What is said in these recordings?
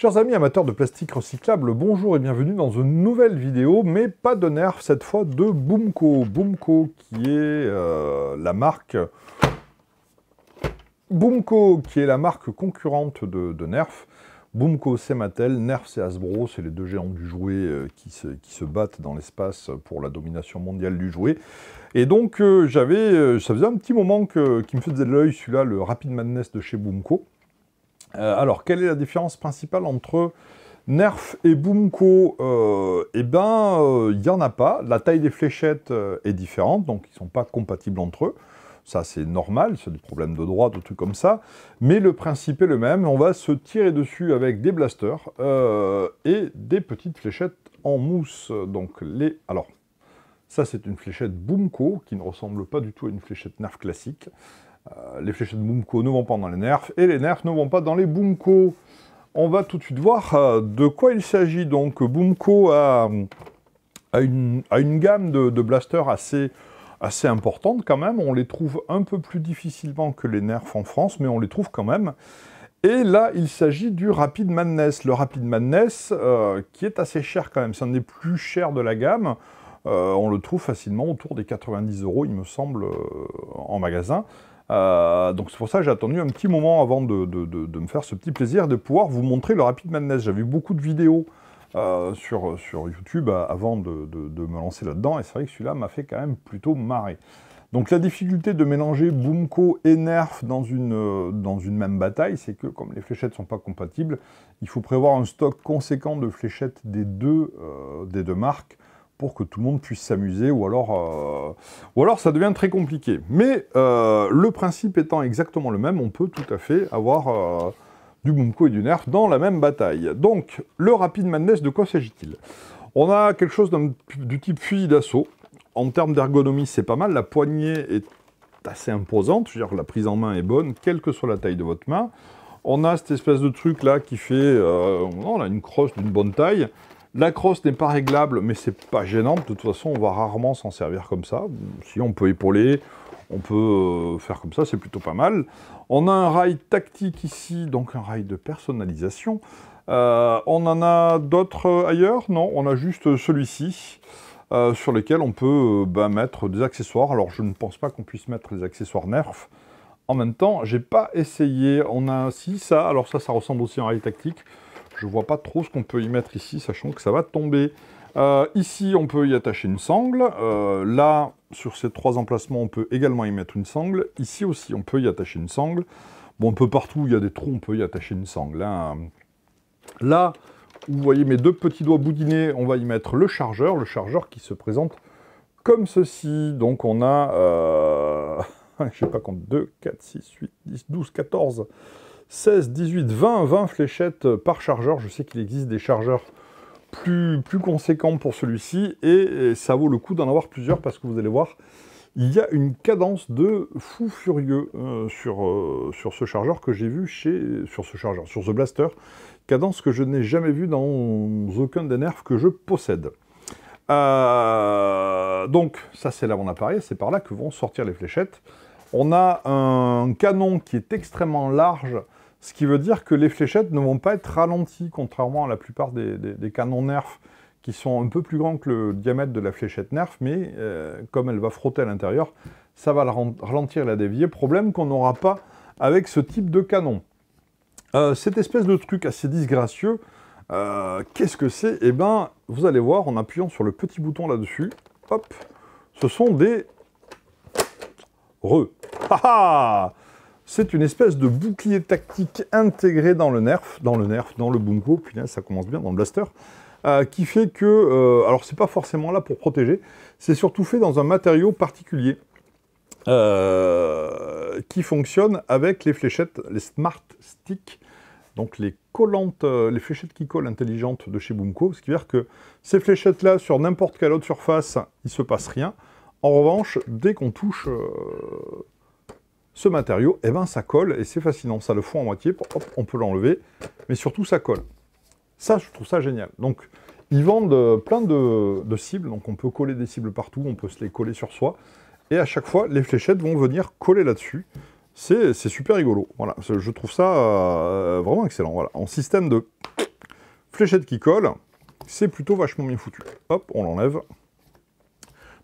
Chers amis amateurs de plastique recyclable, bonjour et bienvenue dans une nouvelle vidéo, mais pas de Nerf, cette fois de Boomco. Boomco qui est la marque... Boomco qui est la marque concurrente de Nerf. Boomco c'est Mattel, Nerf c'est Hasbro, c'est les deux géants du jouet qui se battent dans l'espace pour la domination mondiale du jouet. Et donc ça faisait un petit moment qui me faisait de l'œil, celui-là, le Rapid Madness de chez Boomco. Alors, quelle est la différence principale entre Nerf et Boomco? Il n'y en a pas. La taille des fléchettes est différente, donc ils ne sont pas compatibles entre eux. Ça, c'est normal, c'est des problèmes de droit, de trucs comme ça. Mais le principe est le même. On va se tirer dessus avec des blasters et des petites fléchettes en mousse. Alors, ça, c'est une fléchette Boomco qui ne ressemble pas du tout à une fléchette Nerf classique. Les fléchettes Boomco ne vont pas dans les Nerfs, et les Nerfs ne vont pas dans les Boomco. On va tout de suite voir de quoi il s'agit. Donc, Boomco a une gamme de blasters assez importante quand même. On les trouve un peu plus difficilement que les Nerfs en France, mais on les trouve quand même. Et là, il s'agit du Rapid Madness. Le Rapid Madness, qui est assez cher quand même. C'est un des plus chers de la gamme. On le trouve facilement autour des 90 €, il me semble, en magasin. Donc c'est pour ça que j'ai attendu un petit moment avant de me faire ce petit plaisir de pouvoir vous montrer le Rapid Madness. J'avais vu beaucoup de vidéos sur YouTube avant de me lancer là-dedans, et c'est vrai que celui-là m'a fait quand même plutôt marrer. Donc la difficulté de mélanger Boomco et Nerf dans une même bataille, c'est que comme les fléchettes ne sont pas compatibles, il faut prévoir un stock conséquent de fléchettes des deux marques, pour que tout le monde puisse s'amuser, ou alors ça devient très compliqué. Mais le principe étant exactement le même, on peut tout à fait avoir du Boomco et du Nerf dans la même bataille. Donc, le Rapid Madness, de quoi s'agit-il? On a quelque chose du type fusil d'assaut. En termes d'ergonomie, c'est pas mal. La poignée est assez imposante, je veux dire, la prise en main est bonne, quelle que soit la taille de votre main. On a cette espèce de truc là qui fait... on a une crosse d'une bonne taille. La crosse n'est pas réglable, mais c'est pas gênant. De toute façon, on va rarement s'en servir comme ça. Si on peut épauler, on peut faire comme ça, c'est plutôt pas mal. On a un rail tactique ici, donc un rail de personnalisation. On en a d'autres ailleurs? Non, on a juste celui-ci, sur lequel on peut mettre des accessoires. Alors, je ne pense pas qu'on puisse mettre des accessoires Nerf. En même temps, j'ai pas essayé. On a ça. Alors ça ressemble aussi à un rail tactique. Je vois pas trop ce qu'on peut y mettre ici, sachant que ça va tomber. Ici, on peut y attacher une sangle. Là, sur ces trois emplacements, on peut également y mettre une sangle. Ici aussi, on peut y attacher une sangle. Bon, un peu partout où il y a des trous, on peut y attacher une sangle. Hein. Là, vous voyez mes deux petits doigts boudinés, on va y mettre le chargeur qui se présente comme ceci. Donc, on a, je sais pas combien, 2, 4, 6, 8, 10, 12, 14... 16, 18, 20 fléchettes par chargeur. Je sais qu'il existe des chargeurs plus conséquents pour celui-ci, et ça vaut le coup d'en avoir plusieurs, parce que vous allez voir, il y a une cadence de fou furieux sur ce chargeur que j'ai vu sur ce blaster, cadence que je n'ai jamais vue dans aucun des Nerfs que je possède. Donc ça, c'est là mon appareil, c'est par là que vont sortir les fléchettes. On a un canon qui est extrêmement large, ce qui veut dire que les fléchettes ne vont pas être ralenties, contrairement à la plupart des canons Nerf, qui sont un peu plus grands que le diamètre de la fléchette Nerf, mais comme elle va frotter à l'intérieur, ça va la ralentir et la dévier. Problème qu'on n'aura pas avec ce type de canon. Cette espèce de truc assez disgracieux, qu'est-ce que c'est? Eh bien, vous allez voir, en appuyant sur le petit bouton là-dessus, hop, ce sont des... C'est une espèce de bouclier tactique intégré dans le Boomco, puis là ça commence bien, dans le blaster, qui fait que, alors c'est pas forcément là pour protéger, c'est surtout fait dans un matériau particulier, qui fonctionne avec les fléchettes, les Smart Stick, donc les collantes, les fléchettes qui collent intelligentes de chez Boomco, ce qui veut dire que ces fléchettes-là, sur n'importe quelle autre surface, il se passe rien. En revanche, dès qu'on touche ce matériau, eh ben, ça colle, et c'est fascinant. Ça le fond en moitié, hop, on peut l'enlever, mais surtout ça colle. Ça, je trouve ça génial. Donc, ils vendent plein de cibles, donc on peut coller des cibles partout, on peut se les coller sur soi, et à chaque fois, les fléchettes vont venir coller là-dessus. C'est super rigolo. Voilà, je trouve ça vraiment excellent. Voilà. En système de fléchette qui colle, c'est plutôt vachement bien foutu. Hop, on l'enlève.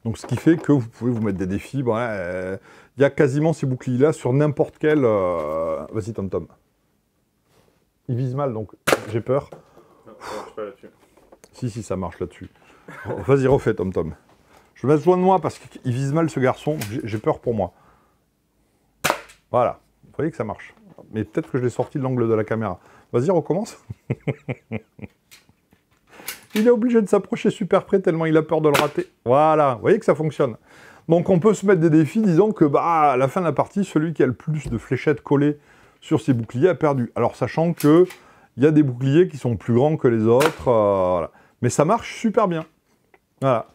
Donc ce qui fait que vous pouvez vous mettre des défis. Bon, il y a quasiment ces boucliers-là sur n'importe quel... Vas-y, Tom Tom. Il vise mal, donc j'ai peur. Non, ça marche pas là-dessus. Si, ça marche là-dessus. Vas-y, refais, Tom Tom. Je vais mettre loin de moi parce qu'il vise mal, ce garçon. J'ai peur pour moi. Voilà. Vous voyez que ça marche. Mais peut-être que je l'ai sorti de l'angle de la caméra. Vas-y, recommence. Il est obligé de s'approcher super près tellement il a peur de le rater. Voilà, vous voyez que ça fonctionne. Donc on peut se mettre des défis disant que à la fin de la partie, celui qui a le plus de fléchettes collées sur ses boucliers a perdu. Alors sachant que il y a des boucliers qui sont plus grands que les autres, voilà. Mais ça marche super bien. Voilà.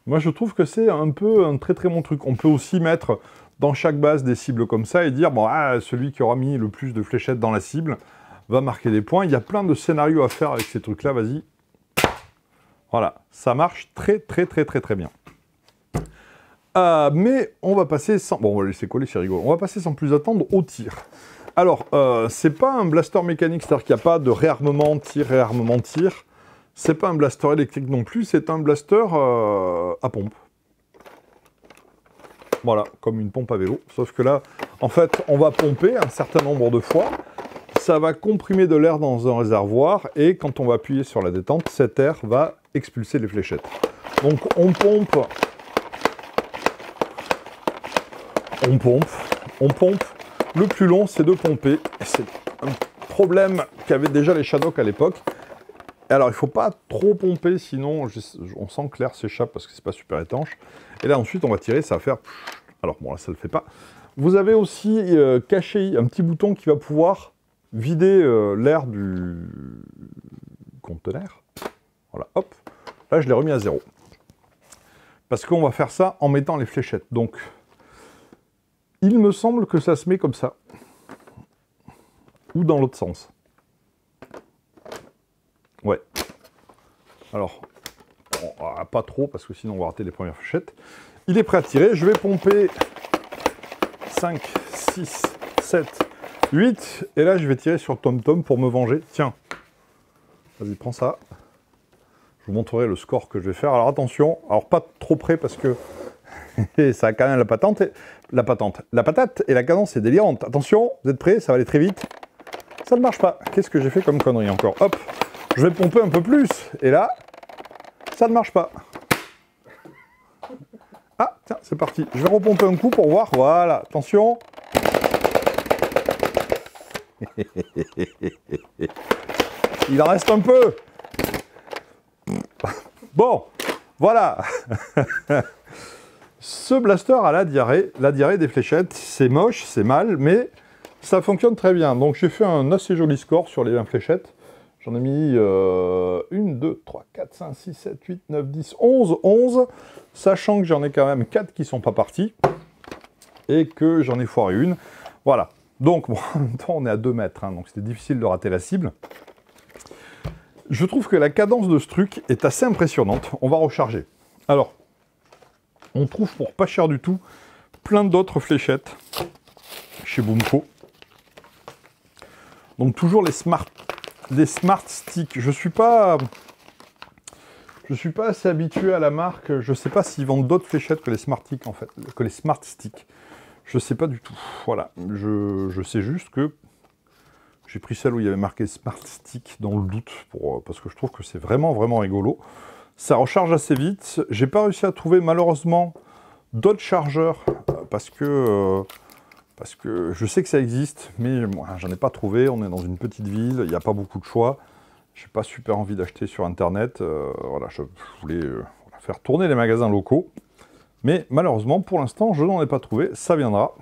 Moi je trouve que c'est un peu un très très bon truc. On peut aussi mettre dans chaque base des cibles comme ça et dire bon, celui qui aura mis le plus de fléchettes dans la cible va marquer des points. Il y a plein de scénarios à faire avec ces trucs-là, vas-y. Voilà, ça marche très bien. Mais on va passer sans... Bon, on va le laisser coller, c'est rigolo. On va passer sans plus attendre au tir. Alors, c'est pas un blaster mécanique, c'est-à-dire qu'il n'y a pas de réarmement, tir, réarmement, tir. C'est pas un blaster électrique non plus, c'est un blaster à pompe. Voilà, comme une pompe à vélo. Sauf que là, en fait, on va pomper un certain nombre de fois. Ça va comprimer de l'air dans un réservoir et quand on va appuyer sur la détente, cet air va expulser les fléchettes. Donc on pompe. Le plus long, c'est de pomper. C'est un problème qu'avaient déjà les Shadok à l'époque. Alors il ne faut pas trop pomper, sinon on sent que l'air s'échappe parce que c'est pas super étanche. Et là ensuite on va tirer, ça va faire... Alors bon là ça ne le fait pas. Vous avez aussi caché un petit bouton qui va pouvoir vider l'air du conteneur. Voilà, hop. Là, je l'ai remis à 0. Parce qu'on va faire ça en mettant les fléchettes. Donc, il me semble que ça se met comme ça. Ou dans l'autre sens. Ouais. Alors, pas trop, parce que sinon on va rater les premières fléchettes. Il est prêt à tirer. Je vais pomper 5, 6, 7... 8, et là je vais tirer sur Tom Tom pour me venger. Tiens, vas-y, prends ça. Je vous montrerai le score que je vais faire. Alors attention, alors pas trop près parce que ça a quand même la patate et la cadence est délirante. Attention, vous êtes prêts? Ça va aller très vite. Ça ne marche pas. Qu'est-ce que j'ai fait comme connerie encore? Hop, je vais pomper un peu plus, et là, ça ne marche pas. Ah, tiens, c'est parti. Je vais repomper un coup pour voir. Voilà, attention. Il en reste un peu. Bon, voilà. Ce blaster a la diarrhée des fléchettes. C'est moche, c'est mal, mais ça fonctionne très bien. Donc j'ai fait un assez joli score sur les 20 fléchettes. J'en ai mis 1, 2, 3, 4, 5, 6, 7, 8, 9, 10, 11, sachant que j'en ai quand même 4 qui ne sont pas partis et que j'en ai foiré une. Voilà. Donc, bon, en même temps, on est à 2 mètres, hein, donc c'était difficile de rater la cible. Je trouve que la cadence de ce truc est assez impressionnante. On va recharger. Alors, on trouve pour pas cher du tout plein d'autres fléchettes chez Boomco. Donc toujours les smart sticks. Je suis pas assez habitué à la marque. Je sais pas s'ils vendent d'autres fléchettes que les smart sticks en fait, que les smart sticks. Je sais pas du tout. Voilà, je sais juste que j'ai pris celle où il y avait marqué Smart Stick dans le doute, parce que je trouve que c'est vraiment rigolo. Ça recharge assez vite. J'ai pas réussi à trouver malheureusement d'autres chargeurs, parce que je sais que ça existe, mais moi, j'en ai pas trouvé. On est dans une petite ville, il n'y a pas beaucoup de choix. J'ai pas super envie d'acheter sur Internet. Voilà, je voulais faire tourner les magasins locaux. Mais malheureusement, pour l'instant, je n'en ai pas trouvé. Ça viendra.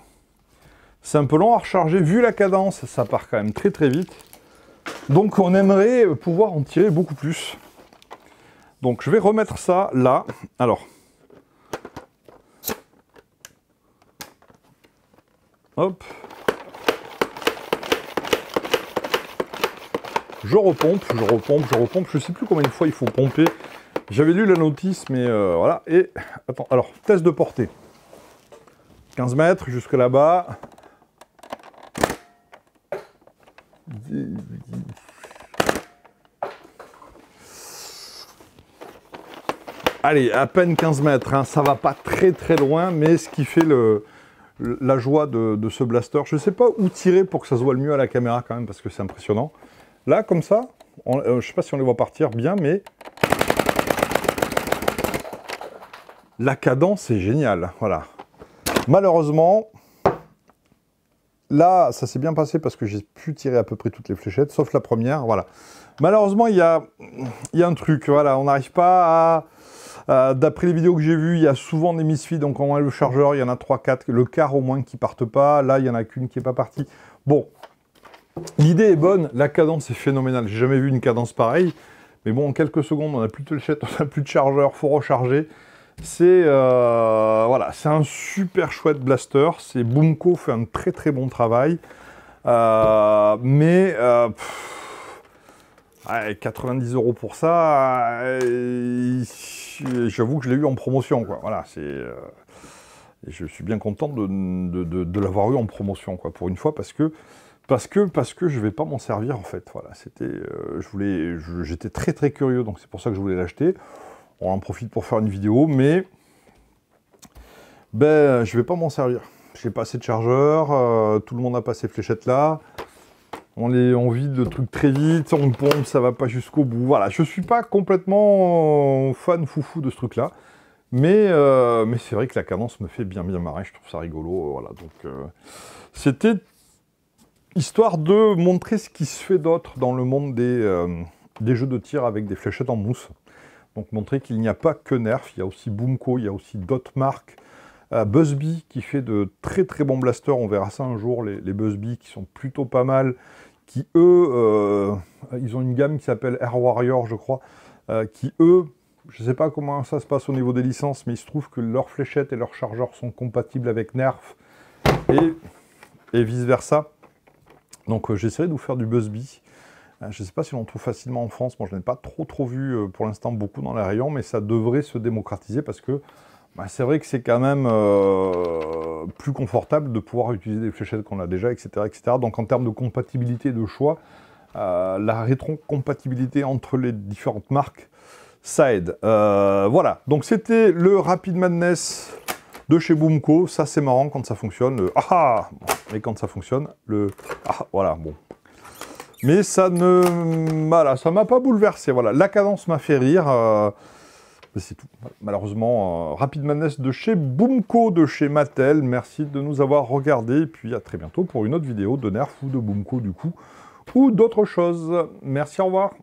C'est un peu long à recharger. Vu la cadence, ça part quand même très vite. Donc, on aimerait pouvoir en tirer beaucoup plus. Donc, je vais remettre ça là. Alors. Hop. Je repompe. Je ne sais plus combien de fois il faut pomper. J'avais lu la notice, mais voilà. Et, attends, alors, test de portée. 15 mètres jusque là-bas. Allez, à peine 15 mètres, hein, ça va pas très très loin, mais ce qui fait la joie de ce blaster, je sais pas où tirer pour que ça se voit le mieux à la caméra quand même, parce que c'est impressionnant. Là, comme ça, je sais pas si on les voit partir bien, mais la cadence est géniale, voilà. Malheureusement, là, ça s'est bien passé parce que j'ai pu tirer à peu près toutes les fléchettes, sauf la première, voilà. Malheureusement, il y a un truc, voilà, on n'arrive pas à... d'après les vidéos que j'ai vues, il y a souvent des misfits, donc on enlève le chargeur, il y en a 3-4, le quart au moins qui partent pas, là, il y en a qu'une qui n'est pas partie. Bon, l'idée est bonne, la cadence est phénoménale, j'ai jamais vu une cadence pareille, mais bon, en quelques secondes, on n'a plus de fléchettes, on n'a plus de chargeur, faut recharger. C'est voilà, c'est un super chouette blaster. C'est Boomco fait un très très bon travail, mais 90 € pour ça, j'avoue que je l'ai eu en promotion, quoi. Voilà, je suis bien content de l'avoir eu en promotion, quoi, pour une fois, parce que je vais pas m'en servir en fait. Voilà, j'étais très très curieux, donc c'est pour ça que je voulais l'acheter. On en profite pour faire une vidéo, mais ben, je vais pas m'en servir. J'ai pas assez de chargeur, tout le monde n'a pas ces fléchettes là. On vide le truc très vite, on pompe, ça va pas jusqu'au bout. Voilà, je suis pas complètement fan foufou de ce truc là, mais c'est vrai que la cadence me fait bien marrer, je trouve ça rigolo. Voilà, donc c'était histoire de montrer ce qui se fait d'autre dans le monde des jeux de tir avec des fléchettes en mousse. Donc montrer qu'il n'y a pas que Nerf, il y a aussi Boomco, il y a aussi d'autres marques. Buzzbee qui fait de très très bons blasters, on verra ça un jour, les Buzzbee qui sont plutôt pas mal, qui eux, ils ont une gamme qui s'appelle Air Warrior je crois, qui eux, je ne sais pas comment ça se passe au niveau des licences, mais il se trouve que leurs fléchettes et leurs chargeurs sont compatibles avec Nerf, et vice versa. Donc j'essaierai de vous faire du Buzzbee. Je ne sais pas si on trouve facilement en France, moi je n'ai pas trop vu pour l'instant beaucoup dans les rayons, mais ça devrait se démocratiser parce que c'est vrai que c'est quand même plus confortable de pouvoir utiliser des fléchettes qu'on a déjà, etc., etc. Donc en termes de compatibilité de choix, la rétrocompatibilité entre les différentes marques, ça aide. Voilà, donc c'était le Rapid Madness de chez Boomco. Ça c'est marrant quand ça fonctionne. Mais quand ça fonctionne, voilà, bon. Mais ça ne... Voilà, ça m'a pas bouleversé. Voilà, la cadence m'a fait rire. C'est tout. Malheureusement, Rapid Madness de chez Boomco, de chez Mattel. Merci de nous avoir regardés. Et puis à très bientôt pour une autre vidéo de Nerf ou de Boomco du coup. Ou d'autres choses. Merci, au revoir.